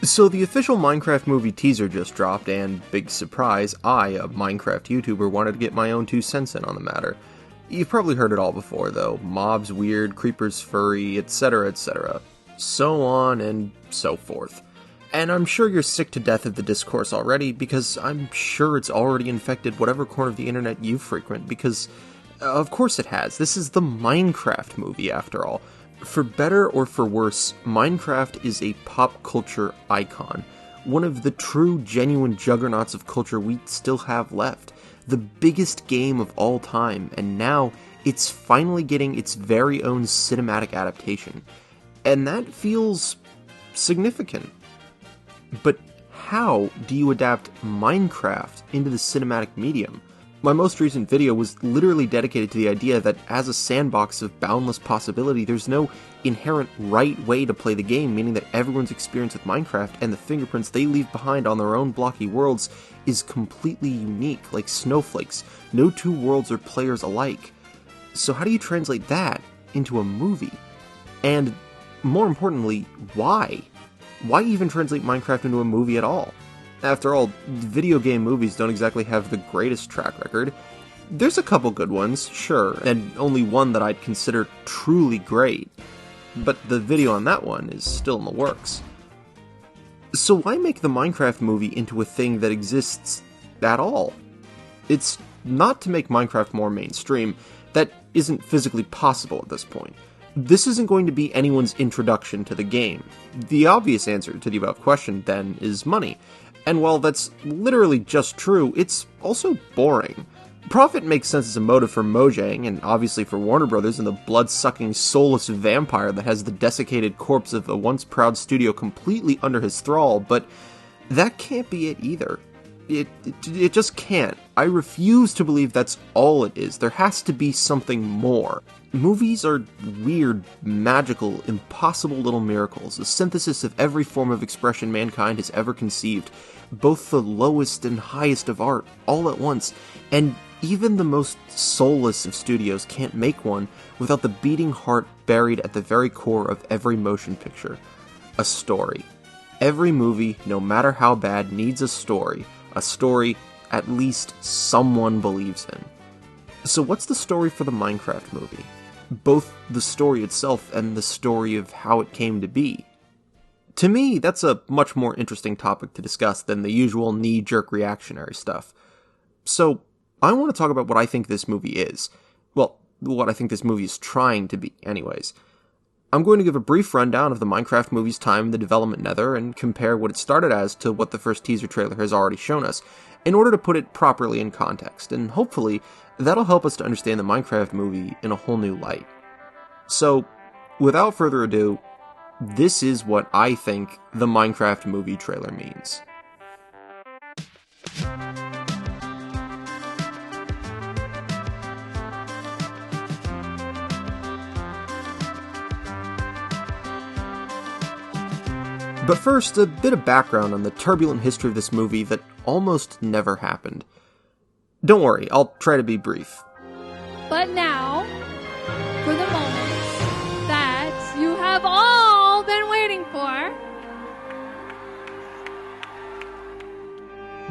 So the official Minecraft movie teaser just dropped, and big surprise, I, a Minecraft YouTuber, wanted to get my own 2 cents in on the matter. You've probably heard it all before, though. Mobs weird, creepers furry, etc., etc. So on and so forth. And I'm sure you're sick to death of the discourse already, because I'm sure it's already infected whatever corner of the internet you frequent, because of course it has. This is the Minecraft movie, after all. For better or for worse, Minecraft is a pop culture icon. One of the true, genuine juggernauts of culture we still have left. The biggest game of all time, and now it's finally getting its very own cinematic adaptation. And that feels significant. But how do you adapt Minecraft into the cinematic medium? My most recent video was literally dedicated to the idea that as a sandbox of boundless possibility, there's no inherent right way to play the game, meaning that everyone's experience with Minecraft and the fingerprints they leave behind on their own blocky worlds is completely unique, like snowflakes. No 2 worlds are players alike. So how do you translate that into a movie? And more importantly, why? Why even translate Minecraft into a movie at all? After all, video game movies don't exactly have the greatest track record. There's a couple good ones, sure, and only one that I'd consider truly great. But the video on that one is still in the works. So why make the Minecraft movie into a thing that exists at all? It's not to make Minecraft more mainstream. That isn't physically possible at this point. This isn't going to be anyone's introduction to the game. The obvious answer to the above question, then, is money. And while that's literally just true, it's also boring. Profit makes sense as a motive for Mojang, and obviously for Warner Brothers and the blood-sucking, soulless vampire that has the desiccated corpse of a once-proud studio completely under his thrall, but that can't be it either. It just can't. I refuse to believe that's all it is. There has to be something more. Movies are weird, magical, impossible little miracles, a synthesis of every form of expression mankind has ever conceived, both the lowest and highest of art, all at once, and even the most soulless of studios can't make one without the beating heart buried at the very core of every motion picture. A story. Every movie, no matter how bad, needs a story at least someone believes in. So what's the story for the Minecraft movie? Both the story itself and the story of how it came to be. To me, that's a much more interesting topic to discuss than the usual knee-jerk reactionary stuff. So, I want to talk about what I think this movie is. Well, what I think this movie is trying to be, anyways. I'm going to give a brief rundown of the Minecraft movie's time in the development Nether and compare what it started as to what the first teaser trailer has already shown us, in order to put it properly in context, and hopefully, that'll help us to understand the Minecraft movie in a whole new light. So, without further ado, this is what I think the Minecraft movie trailer means. But first, a bit of background on the turbulent history of this movie that almost never happened. Don't worry, I'll try to be brief. But now, for the moment that you have all been waiting for.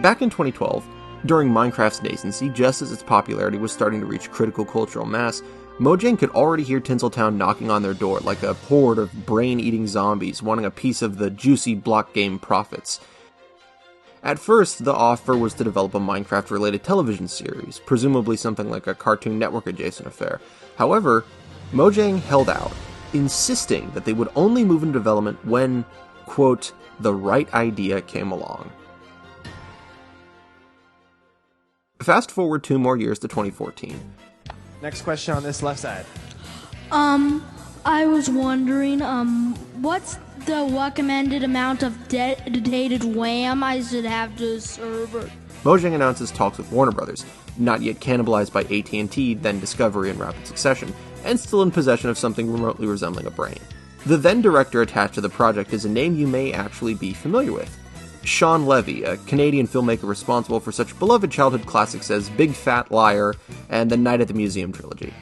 Back in 2012, during Minecraft's nascency, just as its popularity was starting to reach critical cultural mass, Mojang could already hear Tinseltown knocking on their door like a horde of brain-eating zombies wanting a piece of the juicy block game profits. At first, the offer was to develop a Minecraft-related television series, presumably something like a Cartoon Network-adjacent affair. However, Mojang held out, insisting that they would only move into development when, quote, the right idea came along. Fast forward 2 more years to 2014. Next question on this left side. I was wondering, what's the recommended amount of dedicated RAM I should have to a server? Mojang announces talks with Warner Brothers, not yet cannibalized by AT&T, then Discovery in rapid succession, and still in possession of something remotely resembling a brain. The then director attached to the project is a name you may actually be familiar with. Shawn Levy, a Canadian filmmaker responsible for such beloved childhood classics as Big Fat Liar and the Night at the Museum trilogy.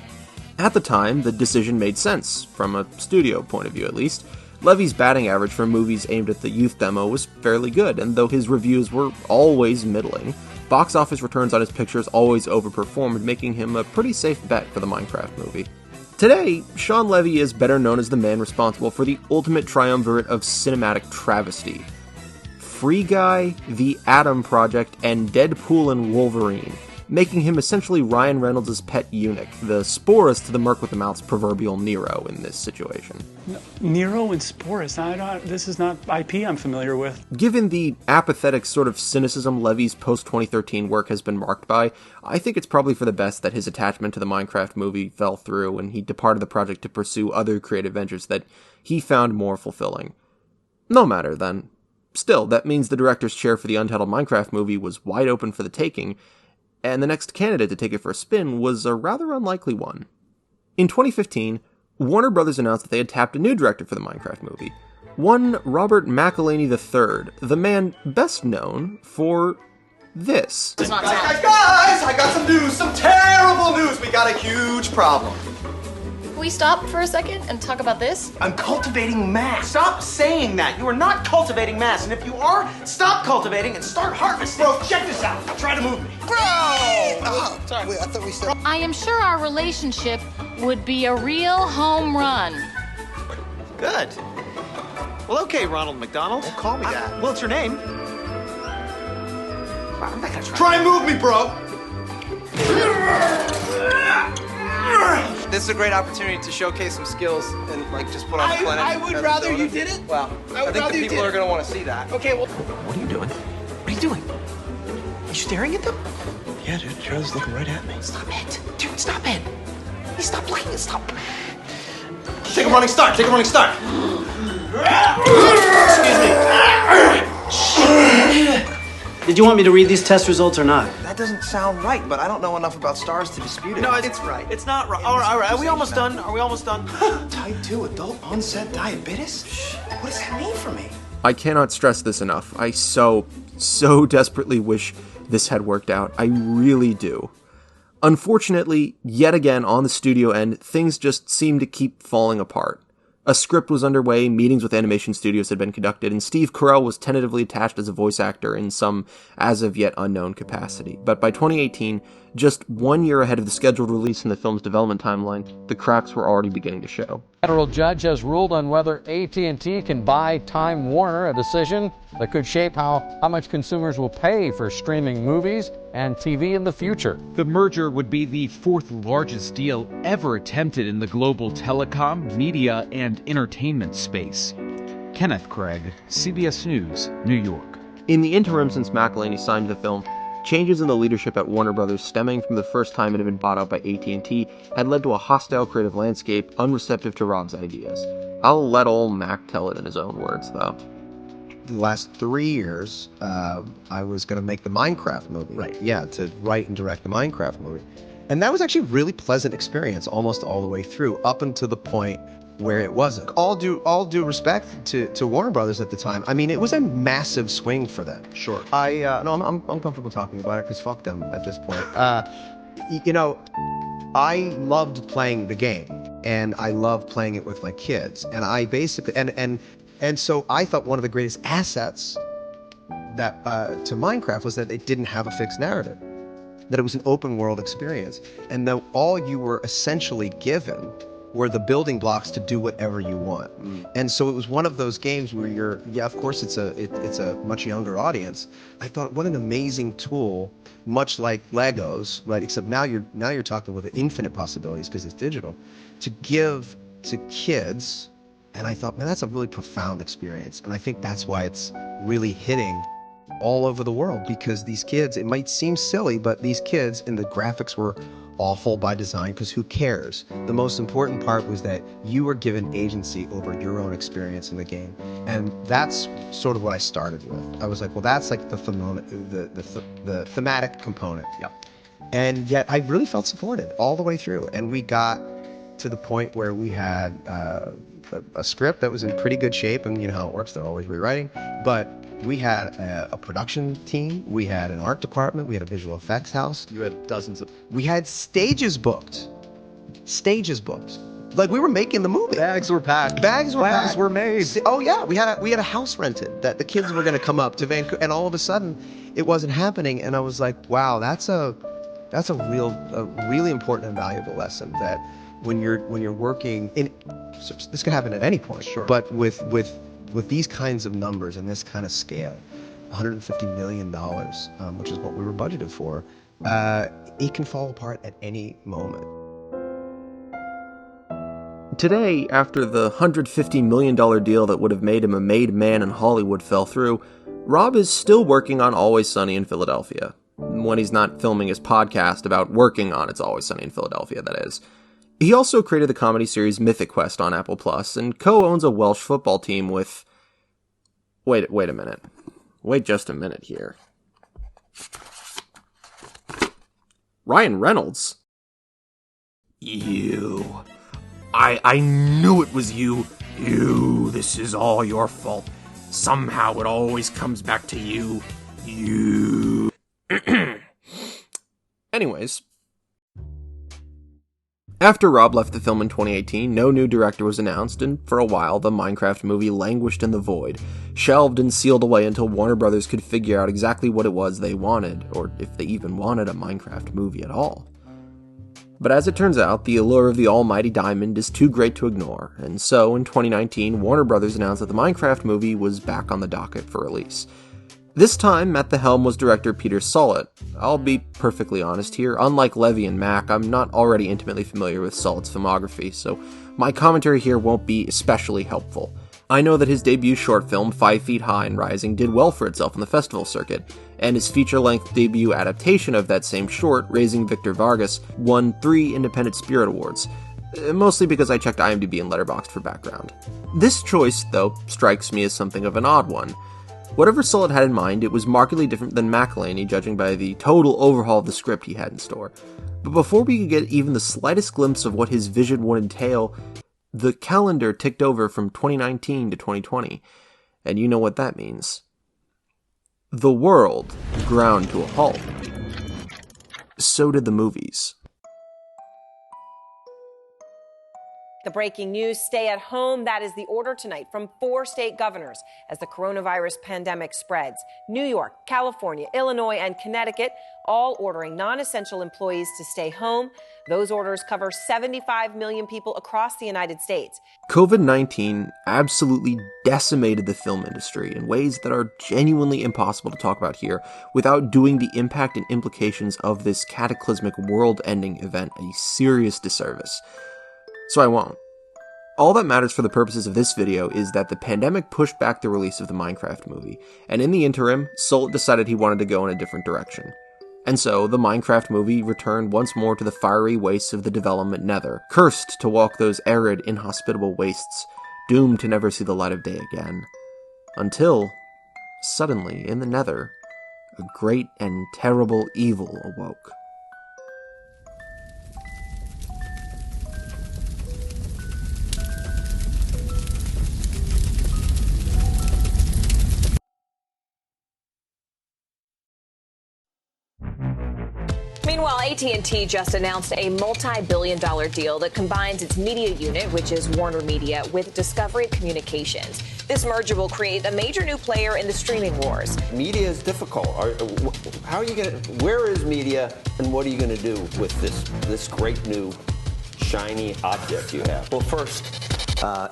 At the time, the decision made sense, from a studio point of view at least. Levy's batting average for movies aimed at the youth demo was fairly good, and though his reviews were always middling, box office returns on his pictures always overperformed, making him a pretty safe bet for the Minecraft movie. Today, Shawn Levy is better known as the man responsible for the ultimate triumvirate of cinematic travesty: Free Guy, The Atom Project, and Deadpool and Wolverine, making him essentially Ryan Reynolds' pet eunuch, the Sporus to the Merc with the Mouth's proverbial Nero in this situation. Nero and Sporus, this is not IP I'm familiar with. Given the apathetic sort of cynicism Levy's post-2013 work has been marked by, I think it's probably for the best that his attachment to the Minecraft movie fell through and he departed the project to pursue other creative ventures that he found more fulfilling. No matter, then. Still, that means the director's chair for the untitled Minecraft movie was wide open for the taking, and the next candidate to take it for a spin was a rather unlikely one. In 2015, Warner Bros. Announced that they had tapped a new director for the Minecraft movie, one Robert McElhenney III, the man best known for this. Guys, I got some news, some terrible news. We got a huge problem. Can we stop for a second and talk about this? I'm cultivating mass. Stop saying that. You are not cultivating mass. And if you are, stop cultivating and start harvesting. Bro, check this out. Try to move me. Bro! Oh, sorry. Wait, I thought we said... I am sure our relationship would be a real home run. Good. Well, okay, Ronald McDonald. Don't call me that. Well, it's your name. I'm not gonna try and move me, bro. This is a great opportunity to showcase some skills and, like, just put on the planet. I would rather you did it. Well, I think the people are going to want to see that. Okay, well... What are you doing? What are you doing? Are you staring at them? Yeah, dude. Charlie's looking right at me. Stop it. Dude, stop it. Hey, stop looking. Stop. Take a running start. Take a running start. Excuse me. Did you want me to read these test results or not? That doesn't sound right, but I don't know enough about stars to dispute it. No, it's right. It's not right. All right. Are we almost done? Are we almost done? Type 2 adult onset diabetes? What does that mean for me? I cannot stress this enough. I so desperately wish this had worked out. I really do. Unfortunately, yet again on the studio end, things just seem to keep falling apart. A script was underway, meetings with animation studios had been conducted, and Steve Kroll was tentatively attached as a voice actor in some as-of-yet unknown capacity. But by 2018, just 1 year ahead of the scheduled release in the film's development timeline, the cracks were already beginning to show. A federal judge has ruled on whether AT&T can buy Time Warner, a decision that could shape how much consumers will pay for streaming movies and TV in the future. The merger would be the fourth largest deal ever attempted in the global telecom, media, and entertainment space. Kenneth Craig, CBS News, New York. In the interim since McElhenney signed the film, changes in the leadership at Warner Bros. Stemming from the first time it had been bought out by AT&T had led to a hostile creative landscape unreceptive to Rob's ideas. I'll let old Mac tell it in his own words, though. The last 3 years, I was going to make the Minecraft movie. Right. Yeah, to write and direct the Minecraft movie. And that was actually a really pleasant experience almost all the way through, up until the point where it wasn't. All due respect to Warner Brothers at the time. I mean, it was a massive swing for them. Sure. I'm comfortable talking about it because fuck them at this point. You know, I loved playing the game, and I loved playing it with my kids, and I basically and so I thought one of the greatest assets that to Minecraft was that it didn't have a fixed narrative, that it was an open world experience, and that all you were essentially given were the building blocks to do whatever you want. And so it was one of those games where of course it's a much younger audience. I thought, what an amazing tool, much like Legos, right? Except now you're talking with infinite possibilities because it's digital, to give to kids. And I thought, man, that's a really profound experience. And I think that's why it's really hitting all over the world, because these kids, it might seem silly, but these kids, and the graphics were awful by design, because who cares? The most important part was that you were given agency over your own experience in the game. And that's sort of what I started with. I was like, well, that's like the thematic component. Yep. And yet I really felt supported all the way through. And we got to the point where we had a script that was in pretty good shape, and you know how it works, they're always rewriting. But we had a production team, we had an art department, we had a visual effects house. You had dozens of... We had stages booked. Like, we were making the movie. Bags were packed. Plans were made. Oh yeah, we had a house rented that the kids were going to come up to Vancouver, and all of a sudden, it wasn't happening. And I was like, wow, that's a really important and valuable lesson, that when you're working in, this could happen at any point. Sure. But with these kinds of numbers and this kind of scale, $150 million, which is what we were budgeted for, it can fall apart at any moment. Today, after the $150 million deal that would have made him a made man in Hollywood fell through, Rob is still working on Always Sunny in Philadelphia. When he's not filming his podcast about working on It's Always Sunny in Philadelphia, that is. He also created the comedy series Mythic Quest on Apple Plus and co-owns a Welsh football team with... Wait a minute. Wait just a minute here. Ryan Reynolds? You... I knew it was you. You, this is all your fault. Somehow it always comes back to you. You. Anyways. After Rob left the film in 2018, no new director was announced, and for a while the Minecraft movie languished in the void, shelved and sealed away until Warner Brothers could figure out exactly what it was they wanted, or if they even wanted a Minecraft movie at all. But as it turns out, the allure of the almighty diamond is too great to ignore, and so in 2019, Warner Brothers announced that the Minecraft movie was back on the docket for release. This time, at the helm was director Peter Sollett. I'll be perfectly honest here, unlike Levy and Mac, I'm not already intimately familiar with Sollett's filmography, so my commentary here won't be especially helpful. I know that his debut short film, 5 Feet High and Rising, did well for itself on the festival circuit, and his feature-length debut adaptation of that same short, Raising Victor Vargas, won 3 Independent Spirit Awards, mostly because I checked IMDb and Letterboxd for background. This choice, though, strikes me as something of an odd one. Whatever Sollett had in mind, it was markedly different than McElhenney, judging by the total overhaul of the script he had in store. But before we could get even the slightest glimpse of what his vision would entail, the calendar ticked over from 2019 to 2020, and you know what that means. The world ground to a halt. So did the movies. The breaking news, stay at home. That is the order tonight from 4 state governors as the coronavirus pandemic spreads. New York, California, Illinois, and Connecticut all ordering non-essential employees to stay home. Those orders cover 75 million people across the United States. COVID-19 absolutely decimated the film industry in ways that are genuinely impossible to talk about here without doing the impact and implications of this cataclysmic world-ending event a serious disservice. So I won't. All that matters for the purposes of this video is that the pandemic pushed back the release of the Minecraft movie, and in the interim, Sollett decided he wanted to go in a different direction. And so, the Minecraft movie returned once more to the fiery wastes of the development Nether, cursed to walk those arid, inhospitable wastes, doomed to never see the light of day again. Until, suddenly, in the Nether, a great and terrible evil awoke. Meanwhile, AT&T just announced a multi-billion-dollar deal that combines its media unit, which is Warner Media, with Discovery Communications. This merger will create a major new player in the streaming wars. Media is difficult. How are you going to? Where is media, and what are you going to do with this great new shiny object you have? Well, first,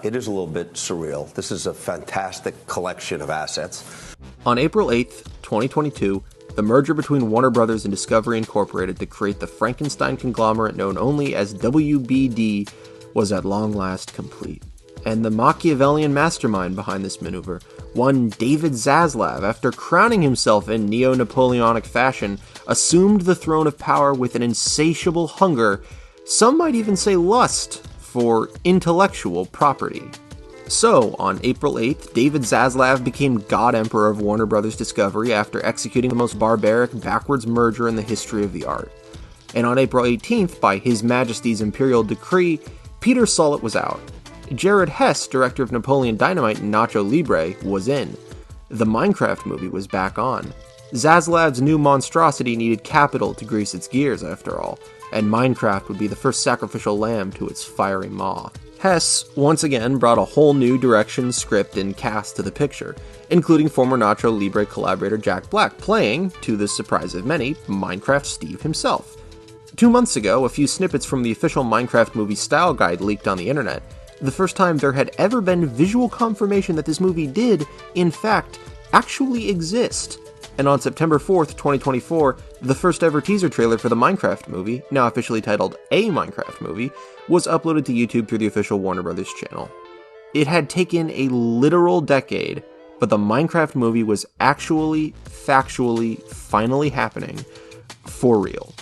it is a little bit surreal. This is a fantastic collection of assets. On April 8th, 2022. The merger between Warner Brothers and Discovery Incorporated to create the Frankenstein conglomerate known only as WBD was at long last complete. And the Machiavellian mastermind behind this maneuver, one David Zaslav, after crowning himself in neo-Napoleonic fashion, assumed the throne of power with an insatiable hunger, some might even say lust, for intellectual property. So, on April 8th, David Zaslav became God Emperor of Warner Brothers Discovery after executing the most barbaric, backwards merger in the history of the art. And on April 18th, by His Majesty's Imperial Decree, Peter Sollett was out. Jared Hess, director of Napoleon Dynamite and Nacho Libre, was in. The Minecraft movie was back on. Zaslav's new monstrosity needed capital to grease its gears, after all, and Minecraft would be the first sacrificial lamb to its fiery maw. Hess, once again, brought a whole new direction, script, and cast to the picture, including former Nacho Libre collaborator Jack Black playing, to the surprise of many, Minecraft Steve himself. 2 months ago, a few snippets from the official Minecraft movie style guide leaked on the internet, the first time there had ever been visual confirmation that this movie did, in fact, actually exist. And on September 4th, 2024, the first ever teaser trailer for the Minecraft movie, now officially titled A Minecraft Movie, was uploaded to YouTube through the official Warner Brothers channel. It had taken a literal decade, but the Minecraft movie was actually, factually, finally happening for real.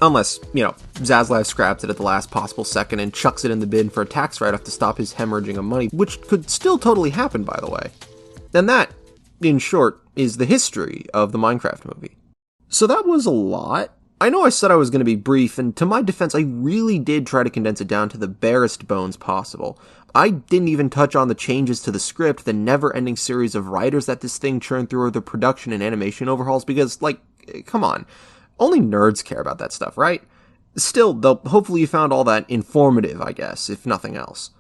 Unless, Zaslav scraps it at the last possible second and chucks it in the bin for a tax write-off to stop his hemorrhaging of money, which could still totally happen, by the way. And that, in short, is the history of the Minecraft movie. So that was a lot. I know I said I was going to be brief, and to my defense, I really did try to condense it down to the barest bones possible. I didn't even touch on the changes to the script, the never-ending series of writers that this thing churned through, or the production and animation overhauls, because, come on. Only nerds care about that stuff, right? Still, though, hopefully you found all that informative, I guess, if nothing else.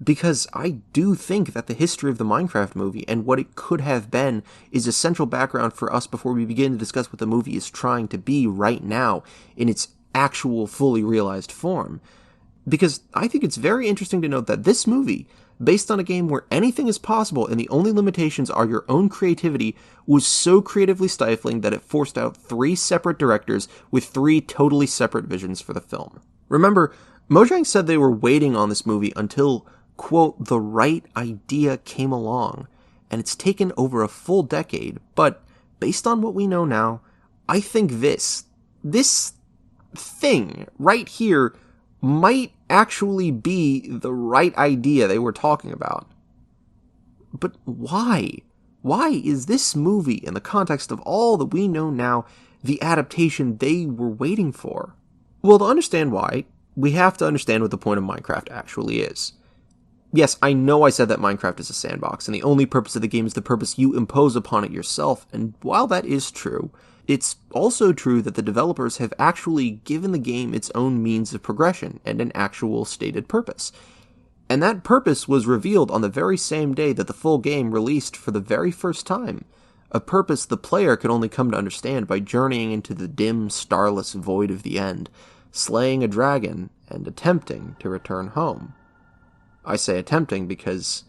Because I do think that the history of the Minecraft movie and what it could have been is essential background for us before we begin to discuss what the movie is trying to be right now in its actual fully realized form. Because I think it's very interesting to note that this movie, based on a game where anything is possible and the only limitations are your own creativity, was so creatively stifling that it forced out 3 separate directors with 3 totally separate visions for the film. Remember, Mojang said they were waiting on this movie until, quote, the right idea came along, and it's taken over a full decade, but based on what we know now, I think this thing right here might actually be the right idea they were talking about. But why? Why is this movie, in the context of all that we know now, the adaptation they were waiting for? Well, to understand why, we have to understand what the point of Minecraft actually is. Yes, I know I said that Minecraft is a sandbox, and the only purpose of the game is the purpose you impose upon it yourself, and while that is true, it's also true that the developers have actually given the game its own means of progression and an actual stated purpose. And that purpose was revealed on the very same day that the full game released for the very first time, a purpose the player can only come to understand by journeying into the dim, starless void of the end, slaying a dragon, and attempting to return home. I say attempting because,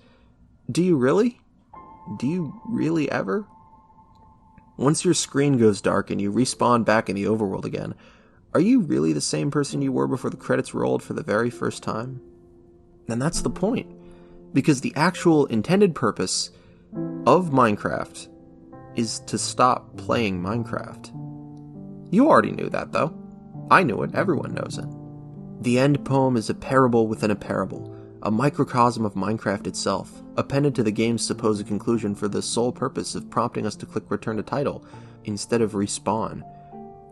do you really? Do you really ever? Once your screen goes dark and you respawn back in the overworld again, are you really the same person you were before the credits rolled for the very first time? And that's the point, because the actual intended purpose of Minecraft is to stop playing Minecraft. You already knew that, though. I knew it, everyone knows it. The end poem is a parable within a parable, a microcosm of Minecraft itself, appended to the game's supposed conclusion for the sole purpose of prompting us to click return to title instead of respawn.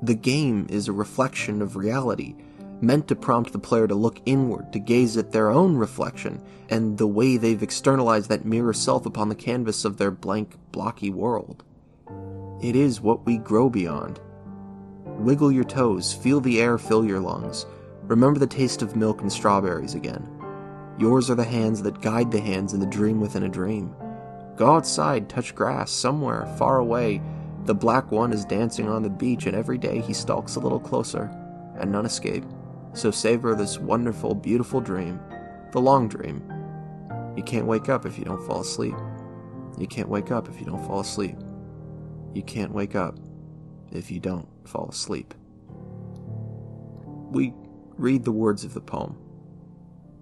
The game is a reflection of reality, meant to prompt the player to look inward, to gaze at their own reflection, and the way they've externalized that mirror self upon the canvas of their blank, blocky world. It is what we grow beyond. Wiggle your toes, feel the air fill your lungs. Remember the taste of milk and strawberries again. Yours are the hands that guide the hands in the dream within a dream. Go outside, touch grass, somewhere, far away. The black one is dancing on the beach, and every day he stalks a little closer, and none escape. So savor this wonderful, beautiful dream, the long dream. You can't wake up if you don't fall asleep. You can't wake up if you don't fall asleep. You can't wake up if you don't fall asleep. We read the words of the poem.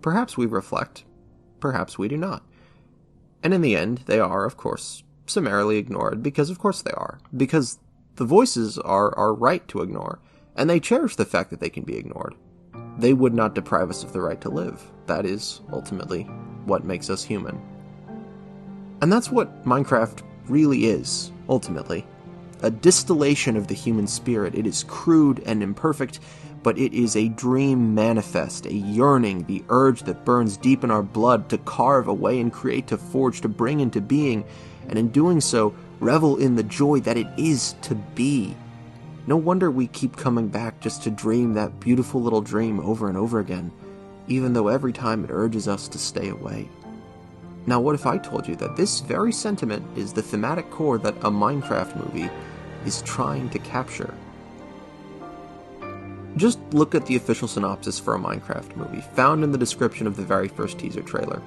Perhaps we reflect, perhaps we do not. And in the end, they are, of course, summarily ignored, because of course they are. Because the voices are our right to ignore, and they cherish the fact that they can be ignored. They would not deprive us of the right to live. That is, ultimately, what makes us human. And that's what Minecraft really is, ultimately. A distillation of the human spirit. It is crude and imperfect, but it is a dream manifest, a yearning, the urge that burns deep in our blood to carve away and create, to forge, to bring into being, and in doing so, revel in the joy that it is to be. No wonder we keep coming back just to dream that beautiful little dream over and over again, even though every time it urges us to stay away. Now what if I told you that this very sentiment is the thematic core that a Minecraft movie is trying to capture? Just look at the official synopsis for a Minecraft movie, found in the description of the very first teaser trailer.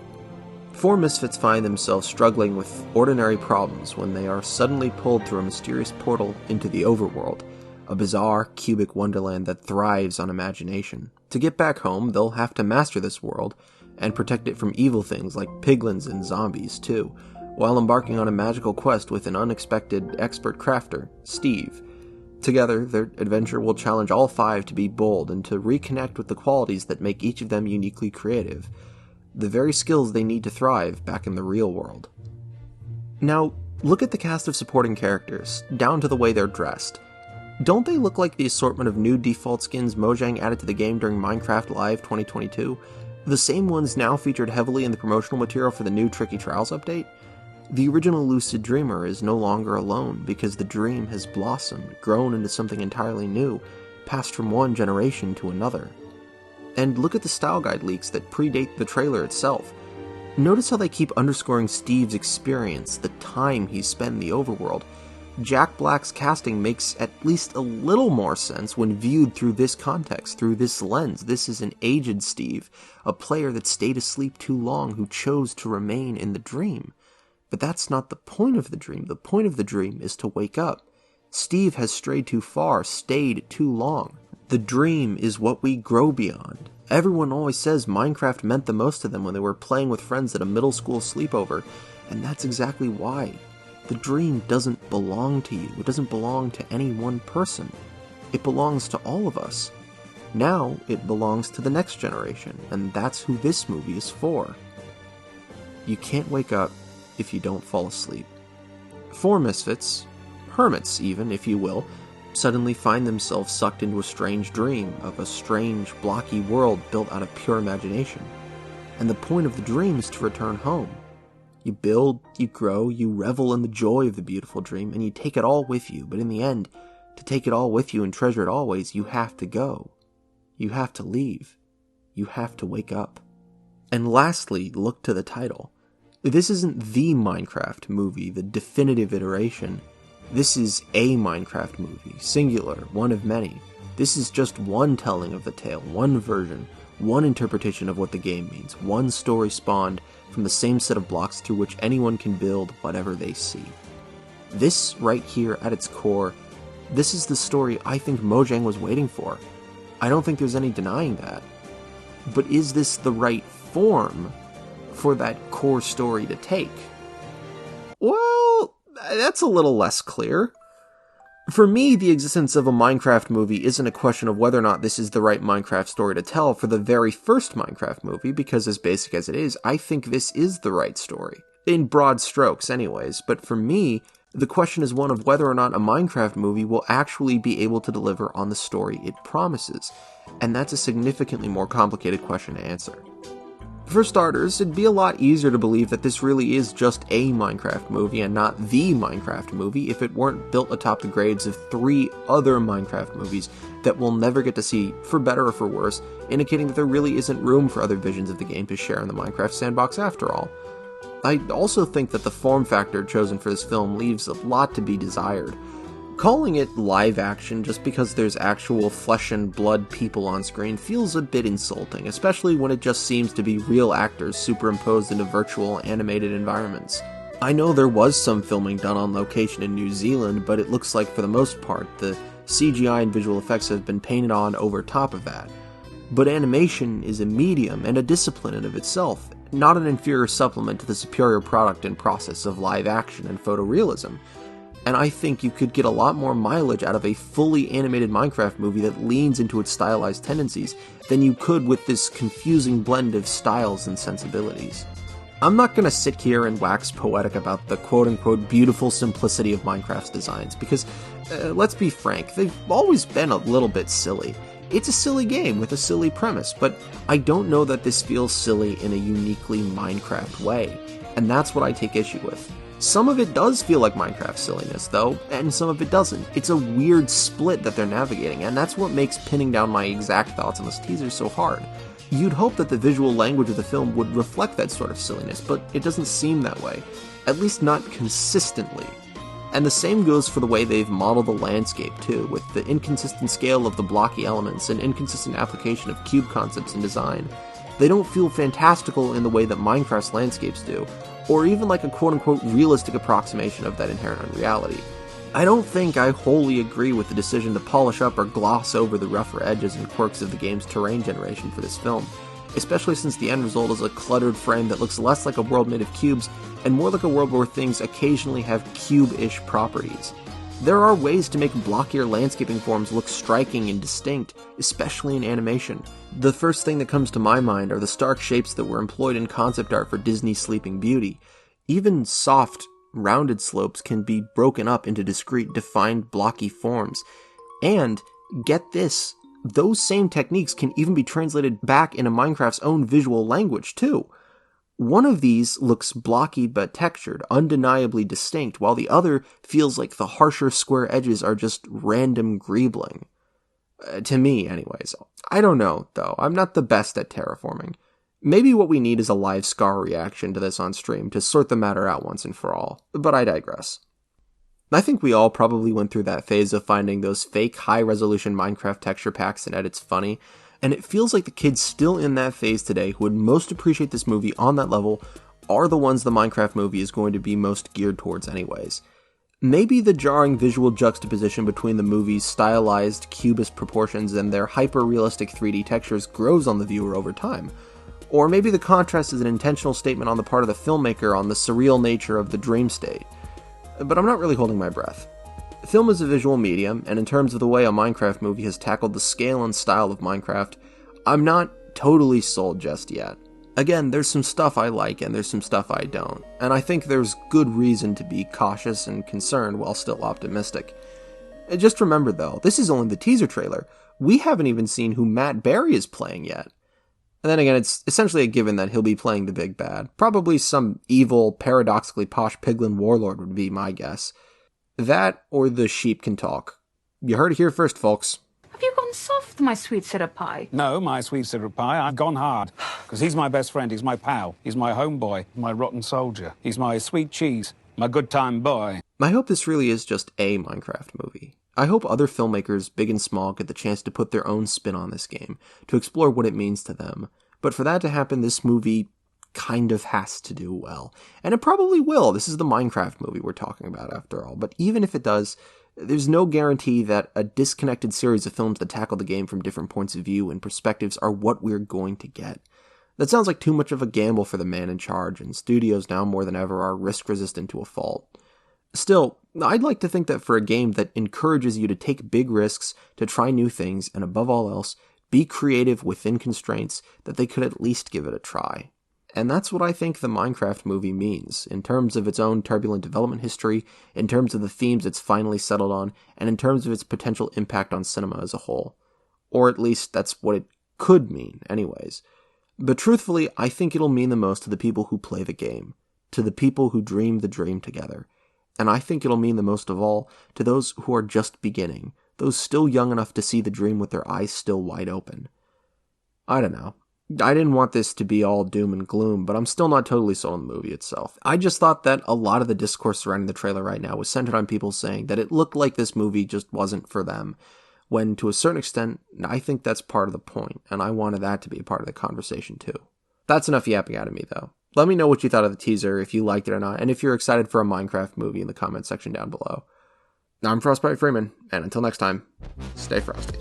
4 misfits find themselves struggling with ordinary problems when they are suddenly pulled through a mysterious portal into the overworld, a bizarre, cubic wonderland that thrives on imagination. To get back home, they'll have to master this world, and protect it from evil things like piglins and zombies, too, while embarking on a magical quest with an unexpected expert crafter, Steve. Together, their adventure will challenge all 5 to be bold and to reconnect with the qualities that make each of them uniquely creative, the very skills they need to thrive back in the real world. Now, look at the cast of supporting characters, down to the way they're dressed. Don't they look like the assortment of new default skins Mojang added to the game during Minecraft Live 2022? The same ones now featured heavily in the promotional material for the new Tricky Trials update? The original Lucid Dreamer is no longer alone because the dream has blossomed, grown into something entirely new, passed from one generation to another. And look at the style guide leaks that predate the trailer itself. Notice how they keep underscoring Steve's experience, the time he spent in the overworld. Jack Black's casting makes at least a little more sense when viewed through this context, through this lens. This is an aged Steve, a player that stayed asleep too long who chose to remain in the dream. But that's not the point of the dream. The point of the dream is to wake up. Steve has strayed too far, stayed too long. The dream is what we grow beyond. Everyone always says Minecraft meant the most to them when they were playing with friends at a middle school sleepover, and that's exactly why. The dream doesn't belong to you. It doesn't belong to any one person. It belongs to all of us. Now it belongs to the next generation, and that's who this movie is for. You can't wake up if you don't fall asleep. 4 misfits, hermits even, if you will, suddenly find themselves sucked into a strange dream of a strange, blocky world built out of pure imagination. And the point of the dream is to return home. You build, you grow, you revel in the joy of the beautiful dream, and you take it all with you, but in the end, to take it all with you and treasure it always, you have to go. You have to leave. You have to wake up. And lastly, look to the title. This isn't the Minecraft movie, the definitive iteration. This is a Minecraft movie, singular, one of many. This is just one telling of the tale, one version, one interpretation of what the game means, one story spawned from the same set of blocks through which anyone can build whatever they see. This, right here at its core, this is the story I think Mojang was waiting for. I don't think there's any denying that. But is this the right form for that core story to take? Well, that's a little less clear. For me, the existence of a Minecraft movie isn't a question of whether or not this is the right Minecraft story to tell for the very first Minecraft movie, because as basic as it is, I think this is the right story. In broad strokes, anyways. But for me, the question is one of whether or not a Minecraft movie will actually be able to deliver on the story it promises. And that's a significantly more complicated question to answer. For starters, it'd be a lot easier to believe that this really is just a Minecraft movie and not the Minecraft movie if it weren't built atop the grades of 3 other Minecraft movies that we'll never get to see, for better or for worse, indicating that there really isn't room for other visions of the game to share in the Minecraft sandbox after all. I also think that the form factor chosen for this film leaves a lot to be desired. Calling it live action just because there's actual flesh and blood people on screen feels a bit insulting, especially when it just seems to be real actors superimposed into virtual animated environments. I know there was some filming done on location in New Zealand, but it looks like for the most part the CGI and visual effects have been painted on over top of that. But animation is a medium and a discipline in of itself, not an inferior supplement to the superior product and process of live action and photorealism. And I think you could get a lot more mileage out of a fully animated Minecraft movie that leans into its stylized tendencies than you could with this confusing blend of styles and sensibilities. I'm not going to sit here and wax poetic about the quote-unquote beautiful simplicity of Minecraft's designs, because, let's be frank, they've always been a little bit silly. It's a silly game with a silly premise, but I don't know that this feels silly in a uniquely Minecraft way, and that's what I take issue with. Some of it does feel like Minecraft silliness, though, and some of it doesn't. It's a weird split that they're navigating, and that's what makes pinning down my exact thoughts on this teaser so hard. You'd hope that the visual language of the film would reflect that sort of silliness, but it doesn't seem that way. At least not consistently. And the same goes for the way they've modeled the landscape, too, with the inconsistent scale of the blocky elements and inconsistent application of cube concepts in design. They don't feel fantastical in the way that Minecraft's landscapes do, or even like a quote-unquote realistic approximation of that inherent unreality. I don't think I wholly agree with the decision to polish up or gloss over the rougher edges and quirks of the game's terrain generation for this film, especially since the end result is a cluttered frame that looks less like a world made of cubes and more like a world where things occasionally have cube-ish properties. There are ways to make blockier landscaping forms look striking and distinct, especially in animation. The first thing that comes to my mind are the stark shapes that were employed in concept art for Disney's Sleeping Beauty. Even soft, rounded slopes can be broken up into discrete, defined, blocky forms. And, get this, those same techniques can even be translated back into Minecraft's own visual language, too. One of these looks blocky but textured, undeniably distinct, while the other feels like the harsher square edges are just random greebling. To me, anyways. I don't know, though. I'm not the best at terraforming. Maybe what we need is a live Scar reaction to this on stream to sort the matter out once and for all, but I digress. I think we all probably went through that phase of finding those fake high-resolution Minecraft texture packs and edits funny, and it feels like the kids still in that phase today who would most appreciate this movie on that level are the ones the Minecraft movie is going to be most geared towards anyways. Maybe the jarring visual juxtaposition between the movie's stylized cubist proportions and their hyper-realistic 3D textures grows on the viewer over time. Or maybe the contrast is an intentional statement on the part of the filmmaker on the surreal nature of the dream state. But I'm not really holding my breath. Film is a visual medium, and in terms of the way a Minecraft movie has tackled the scale and style of Minecraft, I'm not totally sold just yet. Again, there's some stuff I like and there's some stuff I don't, and I think there's good reason to be cautious and concerned while still optimistic. Just remember though, this is only the teaser trailer. We haven't even seen who Matt Berry is playing yet. And then again, it's essentially a given that he'll be playing the big bad. Probably some evil, paradoxically posh piglin warlord would be my guess. That, or the sheep can talk. You heard it here first, folks. Have you gone soft, my sweet syrup pie? No, my sweet syrup pie, I've gone hard. Because he's my best friend, he's my pal, he's my homeboy, my rotten soldier, he's my sweet cheese, my good time boy. I hope this really is just a Minecraft movie. I hope other filmmakers, big and small, get the chance to put their own spin on this game, to explore what it means to them. But for that to happen, this movie kind of has to do well. And it probably will. This is the Minecraft movie we're talking about, after all. But even if it does, there's no guarantee that a disconnected series of films that tackle the game from different points of view and perspectives are what we're going to get. That sounds like too much of a gamble for the man in charge, and studios now more than ever are risk-resistant to a fault. Still, I'd like to think that for a game that encourages you to take big risks, to try new things, and above all else, be creative within constraints, that they could at least give it a try. And that's what I think the Minecraft movie means, in terms of its own turbulent development history, in terms of the themes it's finally settled on, and in terms of its potential impact on cinema as a whole. Or at least that's what it could mean, anyways. But truthfully, I think it'll mean the most to the people who play the game, to the people who dream the dream together. And I think it'll mean the most of all to those who are just beginning, those still young enough to see the dream with their eyes still wide open. I don't know. I didn't want this to be all doom and gloom, but I'm still not totally sold on the movie itself. I just thought that a lot of the discourse surrounding the trailer right now was centered on people saying that it looked like this movie just wasn't for them, when to a certain extent, I think that's part of the point, and I wanted that to be a part of the conversation too. That's enough yapping out of me though. Let me know what you thought of the teaser, if you liked it or not, and if you're excited for a Minecraft movie in the comment section down below. I'm Frostbyte Freeman, and until next time, stay frosty.